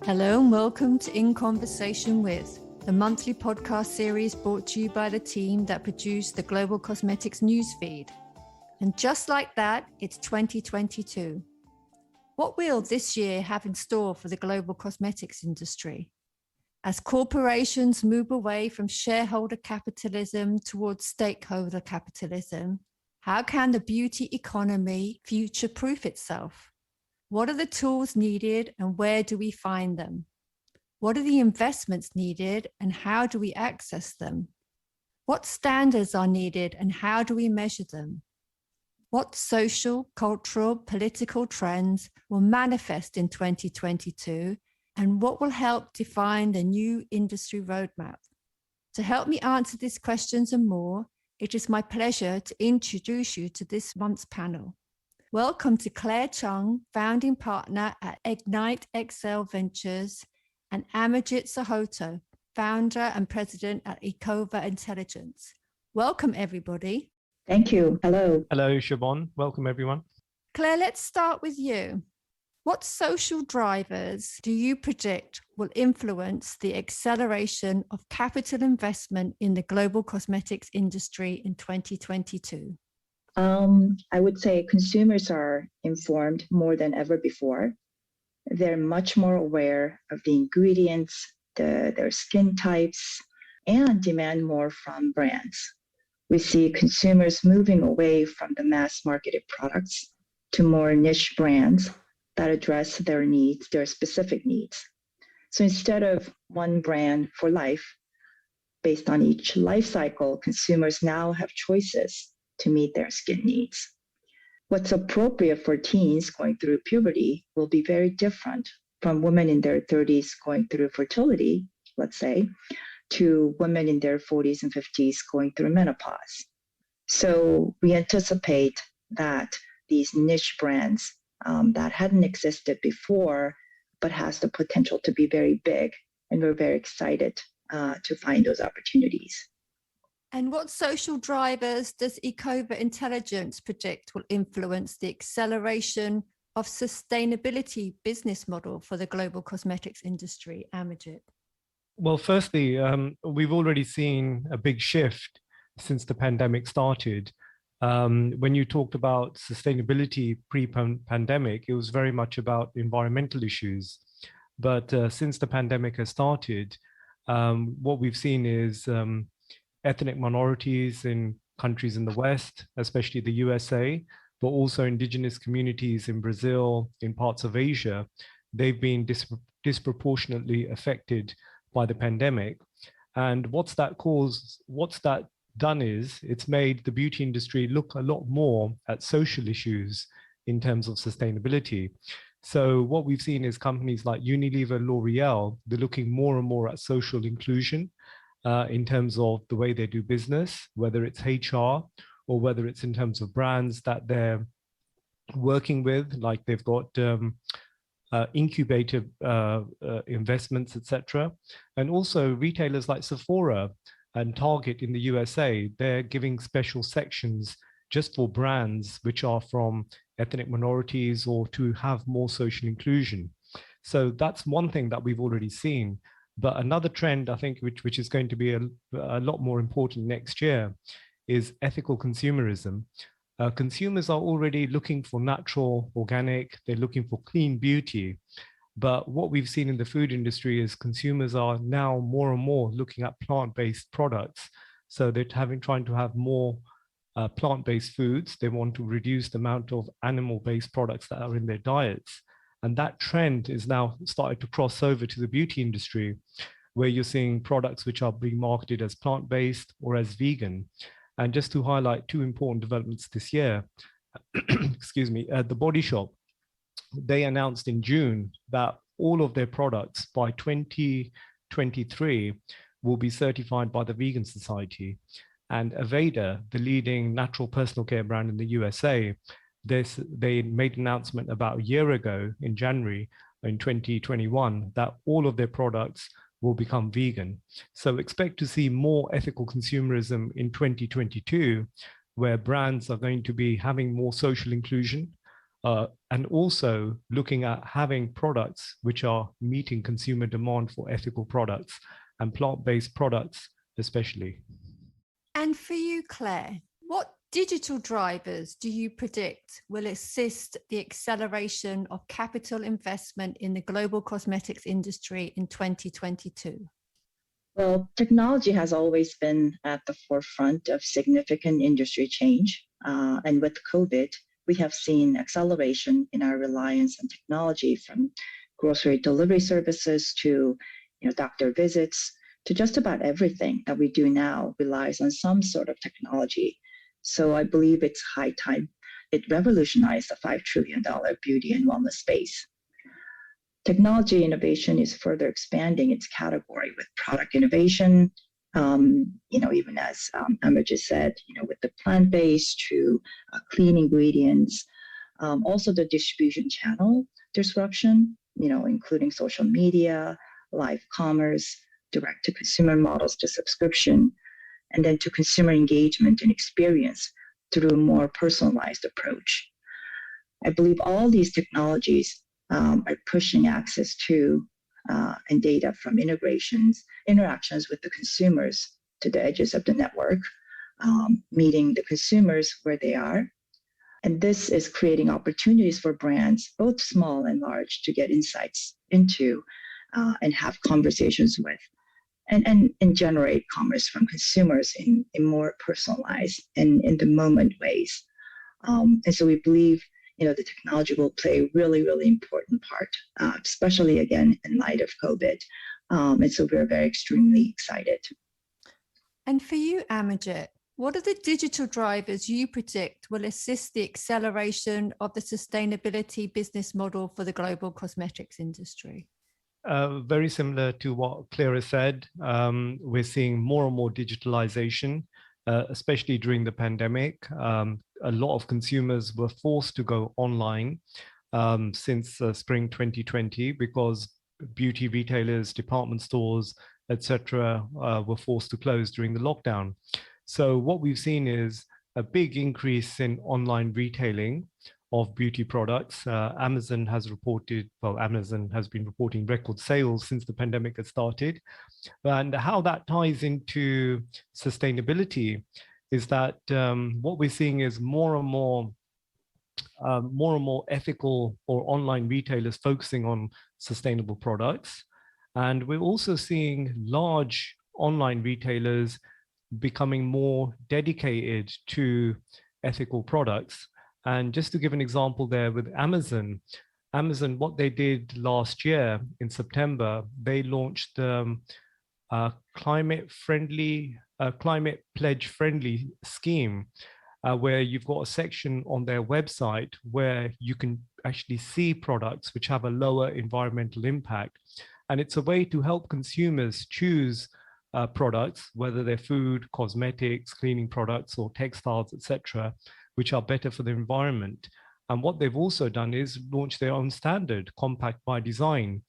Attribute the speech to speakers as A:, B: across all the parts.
A: Hello and welcome to In Conversation With, the monthly podcast series brought to you by the team that produced the Global Cosmetics newsfeed. And just like that, it's 2022. What will this year have in store for the global cosmetics industry? As corporations move away from shareholder capitalism towards stakeholder capitalism, how can the beauty economy future-proof itself? What are the tools needed and where do we find them? What are the investments needed and how do we access them? What standards are needed and how do we measure them? What social, cultural, political trends will manifest in 2022 and what will help define the new industry roadmap? To help me answer these questions and more, it is my pleasure to introduce you to this month's panel. Welcome to Claire Chung, founding partner at Ignite XL Ventures, and Amajit Sahoto, founder and president at Ecova Intelligence. Welcome, everybody.
B: Thank you. Hello.
C: Hello, Siobhan. Welcome, everyone.
A: Claire, let's start with you. What social drivers do you predict will influence the acceleration of capital investment in the global cosmetics industry in 2022?
B: I would say consumers are informed more than ever before. They're much more aware of the ingredients, their skin types, and demand more from brands. We see consumers moving away from the mass marketed products to more niche brands that address their needs, their specific needs. So instead of one brand for life, based on each life cycle, consumers now have choices to meet their skin needs. What's appropriate for teens going through puberty will be very different from women in their 30s going through fertility, let's say, to women in their 40s and 50s going through menopause. So we anticipate that these niche brands that hadn't existed before, but has the potential to be very big, and we're very excited to find those opportunities.
A: And what social drivers does Ecova Intelligence predict will influence the acceleration of sustainability business model for the global cosmetics industry, Amajit?
C: Well, firstly, we've already seen a big shift since the pandemic started. When you talked about sustainability pre-pandemic, it was very much about environmental issues. But since the pandemic has started, what we've seen is ethnic minorities in countries in the West, especially the USA, but also indigenous communities in Brazil, in parts of Asia, they've been disproportionately affected by the pandemic. And what's that done is it's made the beauty industry look a lot more at social issues in terms of sustainability. So what we've seen is companies like Unilever, L'Oreal, they're looking more and more at social inclusion in terms of the way they do business, whether it's HR or whether it's in terms of brands that they're working with, like they've got incubator investments, etc. And also retailers like Sephora and Target in the USA, they're giving special sections just for brands which are from ethnic minorities or to have more social inclusion. So that's one thing that we've already seen. But another trend, I think, which is going to be a lot more important next year is ethical consumerism. Consumers are already looking for natural, organic, they're looking for clean beauty. But what we've seen in the food industry is consumers are now more and more looking at plant-based products. So they're trying to have more plant-based foods. They want to reduce the amount of animal-based products that are in their diets. And that trend is now starting to cross over to the beauty industry, where you're seeing products which are being marketed as plant-based or as vegan. And just to highlight two important developments this year, excuse me, The Body Shop, they announced in June that all of their products by 2023 will be certified by the Vegan Society. And Aveda, the leading natural personal care brand in the USA, they made an announcement about a year ago in January in 2021 that all of their products will become vegan. So expect to see more ethical consumerism in 2022, where brands are going to be having more social inclusion, and also looking at having products which are meeting consumer demand for ethical products and plant-based products especially.
A: And for you, Claire, what digital drivers do you predict will assist the acceleration of capital investment in the global cosmetics industry in 2022?
B: Well, technology has always been at the forefront of significant industry change. And with COVID, we have seen acceleration in our reliance on technology, from grocery delivery services to doctor visits, to just about everything that we do now relies on some sort of technology. So I believe it's high time it revolutionized the $5 trillion beauty and wellness space. Technology innovation is further expanding its category with product innovation, even as Amber just said, with the plant-based to clean ingredients, also the distribution channel disruption, including social media, live commerce, direct-to-consumer models to subscription, and then to consumer engagement and experience through a more personalized approach. I believe all these technologies are pushing access to and data from interactions with the consumers to the edges of the network, meeting the consumers where they are. And this is creating opportunities for brands, both small and large, to get insights into and have conversations with and generate commerce from consumers in more personalized and in the moment ways. And so we believe the technology will play a really, really important part, especially again in light of COVID. And so we're very extremely excited.
A: And for you, Amajit, what are the digital drivers you predict will assist the acceleration of the sustainability business model for the global cosmetics industry?
C: Very similar to what Clara said. We're seeing more and more digitalization, especially during the pandemic. A lot of consumers were forced to go online since spring 2020 because beauty retailers, department stores, etc., were forced to close during the lockdown. So what we've seen is a big increase in online retailing of beauty products. Amazon has been reporting record sales since the pandemic had started. And how that ties into sustainability is that what we're seeing is more and more ethical or online retailers focusing on sustainable products. And we're also seeing large online retailers becoming more dedicated to ethical products. And just to give an example there with Amazon, what they did last year in September, they launched climate pledge friendly scheme, where you've got a section on their website where you can actually see products which have a lower environmental impact. And it's a way to help consumers choose products, whether they're food, cosmetics, cleaning products, or textiles, etc., which are better for the environment. And what they've also done is launch their own standard, Compact by Design,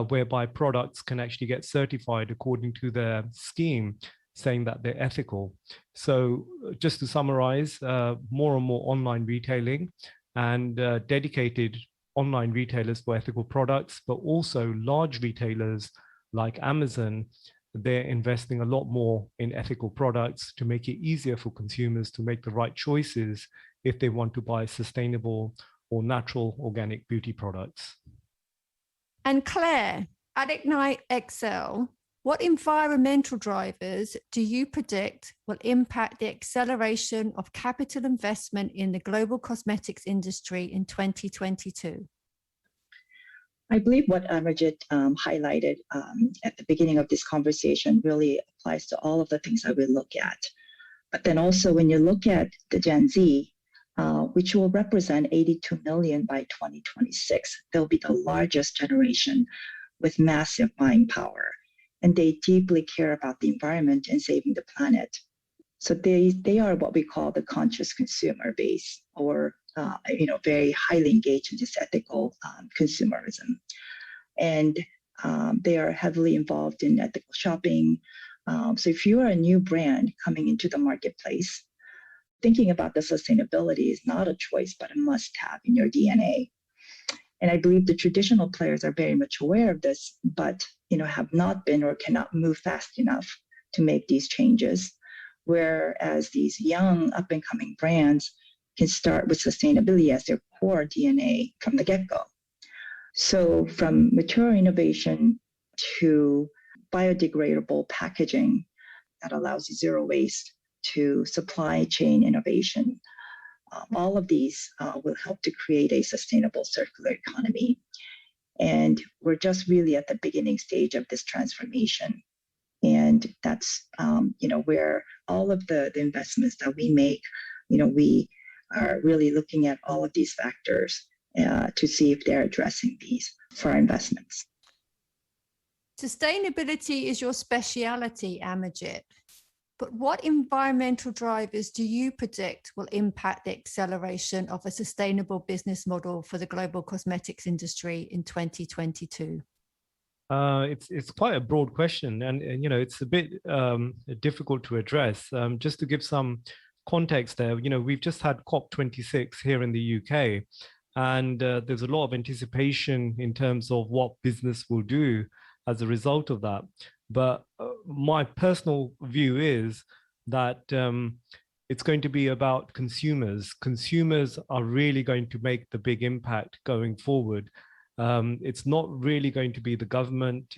C: whereby products can actually get certified according to their scheme, saying that they're ethical. So just to summarize, more and more online retailing and dedicated online retailers for ethical products, but also large retailers like Amazon, they're investing a lot more in ethical products to make it easier for consumers to make the right choices if they want to buy sustainable or natural organic beauty products.
A: And Claire, at Ignite XL, what environmental drivers do you predict will impact the acceleration of capital investment in the global cosmetics industry in 2022?
B: I believe what Amajit highlighted at the beginning of this conversation really applies to all of the things that we look at. But then also when you look at the Gen Z, which will represent 82 million by 2026, they'll be the largest generation with massive buying power. And they deeply care about the environment and saving the planet. So they are what we call the conscious consumer base, or very highly engaged in this ethical consumerism. And they are heavily involved in ethical shopping. So if you are a new brand coming into the marketplace, thinking about the sustainability is not a choice, but a must-have in your DNA. And I believe the traditional players are very much aware of this, but have not been or cannot move fast enough to make these changes. Whereas these young up-and-coming brands can start with sustainability as their core DNA from the get-go. So from material innovation to biodegradable packaging that allows zero waste to supply chain innovation, all of these will help to create a sustainable circular economy. And we're just really at the beginning stage of this transformation. And that's, where all of the investments that we make, we are really looking at all of these factors to see if they're addressing these for our investments.
A: Sustainability is your speciality, Amajit. But what environmental drivers do you predict will impact the acceleration of a sustainable business model for the global cosmetics industry in 2022?
C: It's quite a broad question, and it's a bit difficult to address. Just to give some context there, we've just had COP26 here in the UK, and there's a lot of anticipation in terms of what business will do as a result of that. But my personal view is that it's going to be about consumers. Consumers are really going to make the big impact going forward. It's not really going to be the government.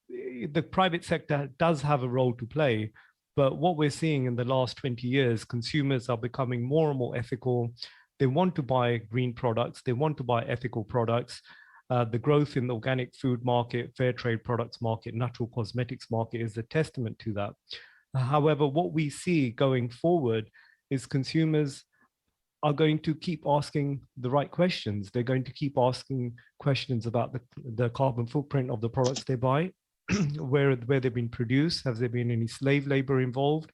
C: The private sector does have a role to play. But what we're seeing in the last 20 years, consumers are becoming more and more ethical. They want to buy green products. They want to buy ethical products. The growth in the organic food market, fair trade products market, natural cosmetics market is a testament to that. However, what we see going forward is consumers are going to keep asking the right questions. They're going to keep asking questions about the carbon footprint of the products they buy, where they've been produced. Has there been any slave labor involved?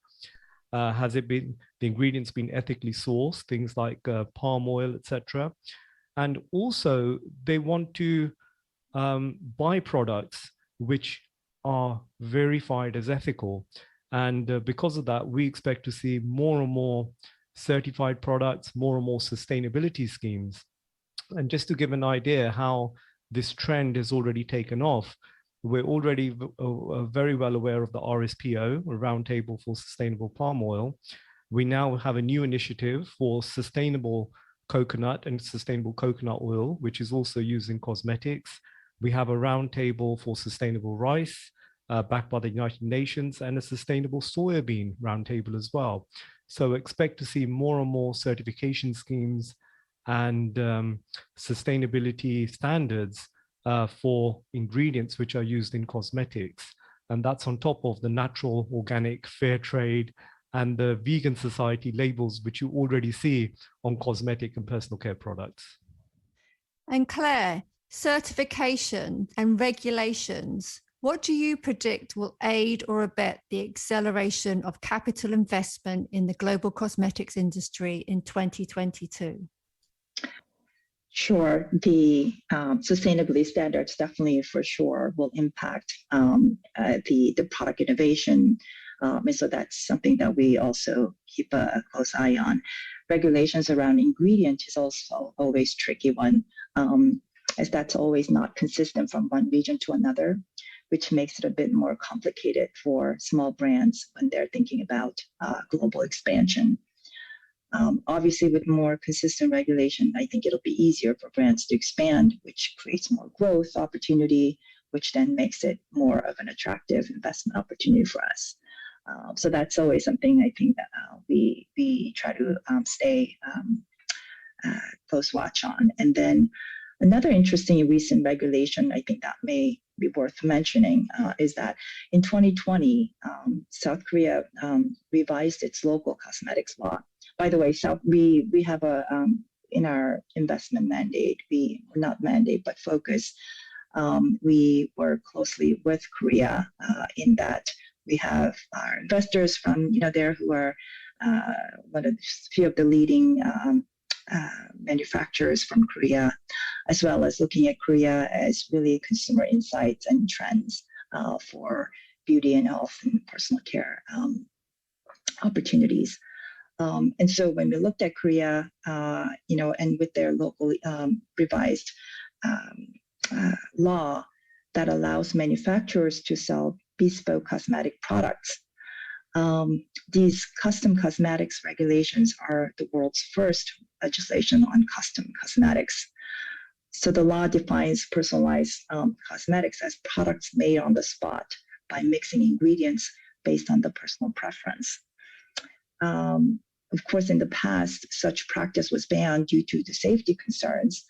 C: Has it been the ingredients been ethically sourced, things like palm oil, etc. And also, they want to buy products which are verified as ethical. And because of that, we expect to see more and more certified products, more and more sustainability schemes. And just to give an idea how this trend has already taken off, we're already very well aware of the RSPO, a Roundtable for Sustainable Palm Oil. We now have a new initiative for sustainable coconut and sustainable coconut oil, which is also used in cosmetics. We have a roundtable for sustainable rice, backed by the United Nations, and a sustainable soybean roundtable as well. So expect to see more and more certification schemes and sustainability standards for ingredients which are used in cosmetics. And that's on top of the natural, organic, fair trade, and the vegan society labels, which you already see on cosmetic and personal care products.
A: And Claire, certification and regulations, what do you predict will aid or abet the acceleration of capital investment in the global cosmetics industry in 2022?
B: Sure. The sustainability standards definitely for sure will impact the product innovation. And so that's something that we also keep a close eye on. Regulations around ingredients is also always a tricky one, as that's always not consistent from one region to another, which makes it a bit more complicated for small brands when they're thinking about global expansion. Obviously, with more consistent regulation, I think it'll be easier for brands to expand, which creates more growth opportunity, which then makes it more of an attractive investment opportunity for us. So that's always something I think that we try to stay close watch on. And then another interesting recent regulation, I think that may be worth mentioning, is that in 2020, South Korea revised its local cosmetics law. By the way, we have a in our investment mandate, not mandate, but focus, we work closely with Korea in that we have our investors from there who are one of the few of the leading manufacturers from Korea, as well as looking at Korea as really consumer insights and trends for beauty and health and personal care opportunities. And so when we looked at Korea, and with their local revised law that allows manufacturers to sell bespoke cosmetic products, these custom cosmetics regulations are the world's first legislation on custom cosmetics. So the law defines personalized cosmetics as products made on the spot by mixing ingredients based on the personal preference. Of course, in the past, such practice was banned due to the safety concerns.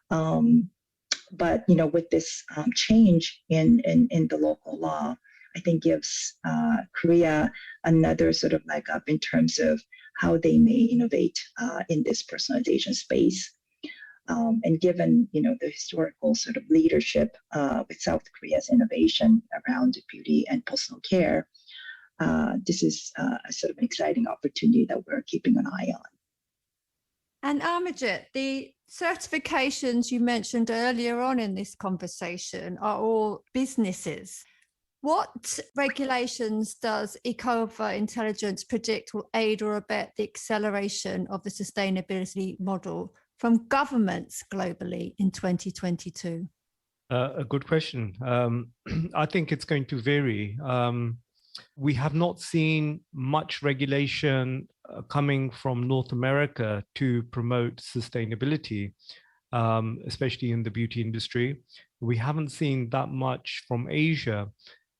B: But with this change in the local law, I think gives Korea another sort of leg up in terms of how they may innovate in this personalization space. And given the historical sort of leadership with South Korea's innovation around beauty and personal care, this is a sort of an exciting opportunity that we're keeping an eye on.
A: And Amajit, the certifications you mentioned earlier on in this conversation are all businesses. What regulations does Ecova Intelligence predict will aid or abet the acceleration of the sustainability model from governments globally in 2022?
C: A good question. I think it's going to vary. We have not seen much regulation coming from North America to promote sustainability, especially in the beauty industry. We haven't seen that much from Asia.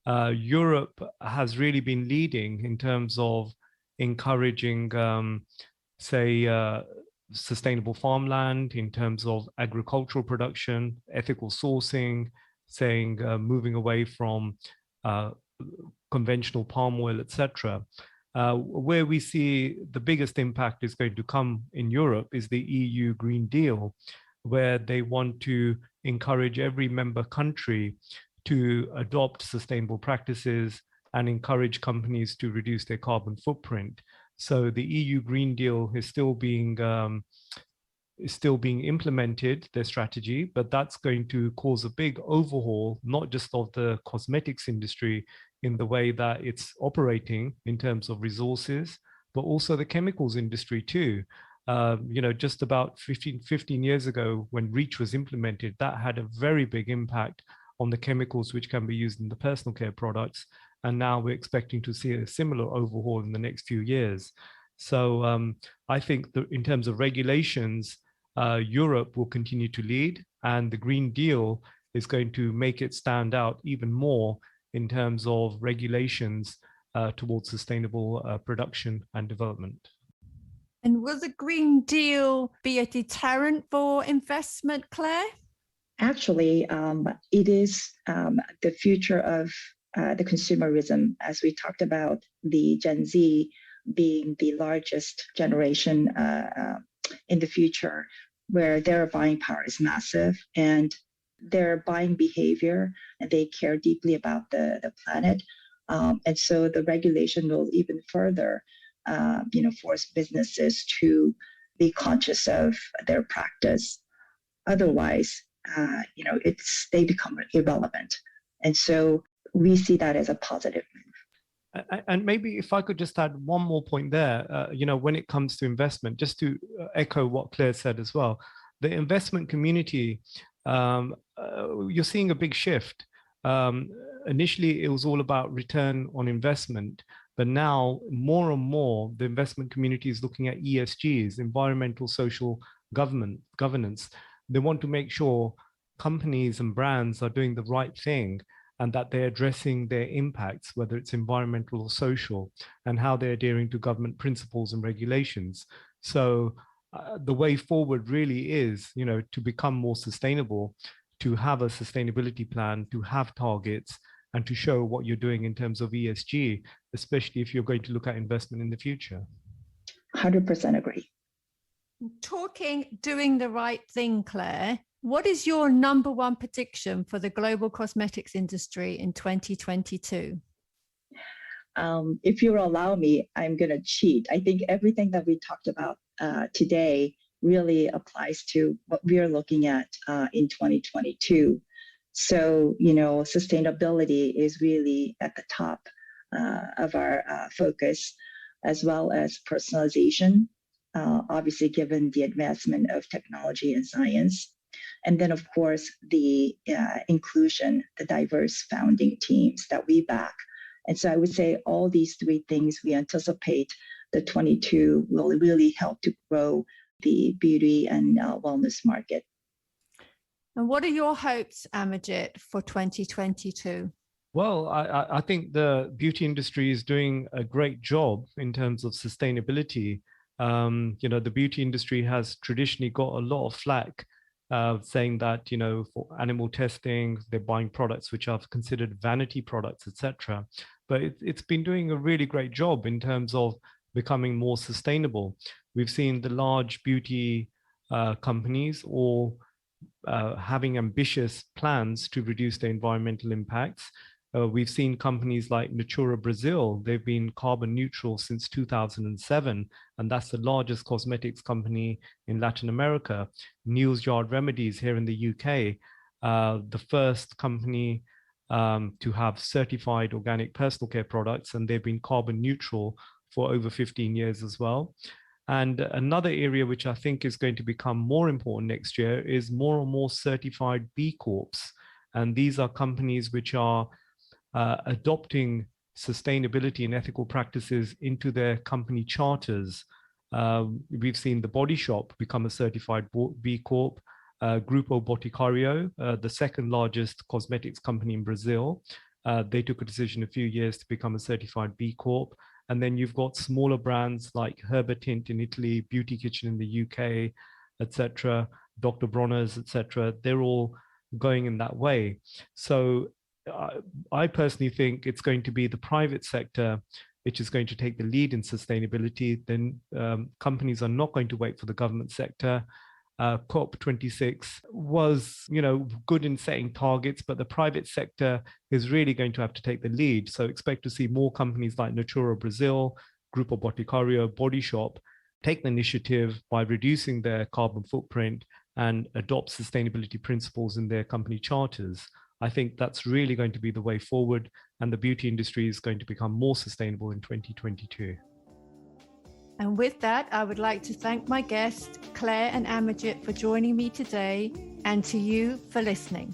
C: Europe has really been leading in terms of encouraging, sustainable farmland, in terms of agricultural production, ethical sourcing, moving away from conventional palm oil, etc. Where we see the biggest impact is going to come in Europe is the EU Green Deal, where they want to encourage every member country to adopt sustainable practices and encourage companies to reduce their carbon footprint. So the EU Green Deal is still being implemented, their strategy, but that's going to cause a big overhaul, not just of the cosmetics industry in the way that it's operating in terms of resources, but also the chemicals industry too. Just about 15 years ago, when REACH was implemented, that had a very big impact on the chemicals which can be used in the personal care products. And now we're expecting to see a similar overhaul in the next few years. So I think that in terms of regulations, Europe will continue to lead, and the Green Deal is going to make it stand out even more in terms of regulations towards sustainable production and development.
A: And will the Green Deal be a deterrent for investment, Claire?
B: Actually, it is the future of the consumerism, as we talked about, the Gen Z being the largest generation in the future, where their buying power is massive and their buying behavior, and they care deeply about the planet. And so the regulation will even further, force businesses to be conscious of their practice. Otherwise, they become irrelevant. And so we see that as a positive move.
C: And maybe if I could just add one more point there, when it comes to investment, just to echo what Claire said as well, the investment community, you're seeing a big shift. Initially, it was all about return on investment, but now more and more, the investment community is looking at ESGs, environmental, social governance. They want to make sure companies and brands are doing the right thing and that they're addressing their impacts, whether it's environmental or social, and how they're adhering to government principles and regulations. So the way forward really is, to become more sustainable, to have a sustainability plan, to have targets, and to show what you're doing in terms of ESG, especially if you're going to look at investment in the future.
B: 100% agree.
A: Doing the right thing, Claire, what is your number one prediction for the global cosmetics industry in 2022?
B: If you'll allow me, I'm going to cheat. I think everything that we talked about today really applies to what we are looking at in 2022. So, sustainability is really at the top of our focus. as well as personalization, obviously given the advancement of technology and science. And then, of course, the inclusion, the diverse founding teams that we back. And so I would say all these three things we anticipate the 22 will really help to grow the beauty and wellness market.
A: And what are your hopes, Amajit, for 2022?
C: Well, I think the beauty industry is doing a great job in terms of sustainability. The beauty industry has traditionally got a lot of flack, saying that, for animal testing, they're buying products which are considered vanity products, etc. But it's been doing a really great job in terms of becoming more sustainable. We've seen the large beauty companies all having ambitious plans to reduce their environmental impacts. We've seen companies like Natura Brazil, they've been carbon neutral since 2007, and that's the largest cosmetics company in Latin America. Neal's Yard Remedies here in the UK, the first company to have certified organic personal care products, and they've been carbon neutral for over 15 years as well. And another area which I think is going to become more important next year is more and more certified B Corps. And these are companies which are adopting sustainability and ethical practices into their company charters. We've seen The Body Shop become a certified B Corp, Grupo Boticario, the second largest cosmetics company in Brazil. They took a decision a few years to become a certified B Corp. And then you've got smaller brands like Herbatint in Italy, Beauty Kitchen in the UK, etc., Dr. Bronner's, etc. They're all going in that way. So I personally think it's going to be the private sector which is going to take the lead in sustainability. Then companies are not going to wait for the government sector. COP26 was, good in setting targets, but the private sector is really going to have to take the lead. So expect to see more companies like Natura Brazil, Grupo Boticario, Body Shop take the initiative by reducing their carbon footprint and adopt sustainability principles in their company charters. I think that's really going to be the way forward, and the beauty industry is going to become more sustainable in 2022.
A: And with that, I would like to thank my guests, Claire and Amajit, for joining me today, and to you for listening.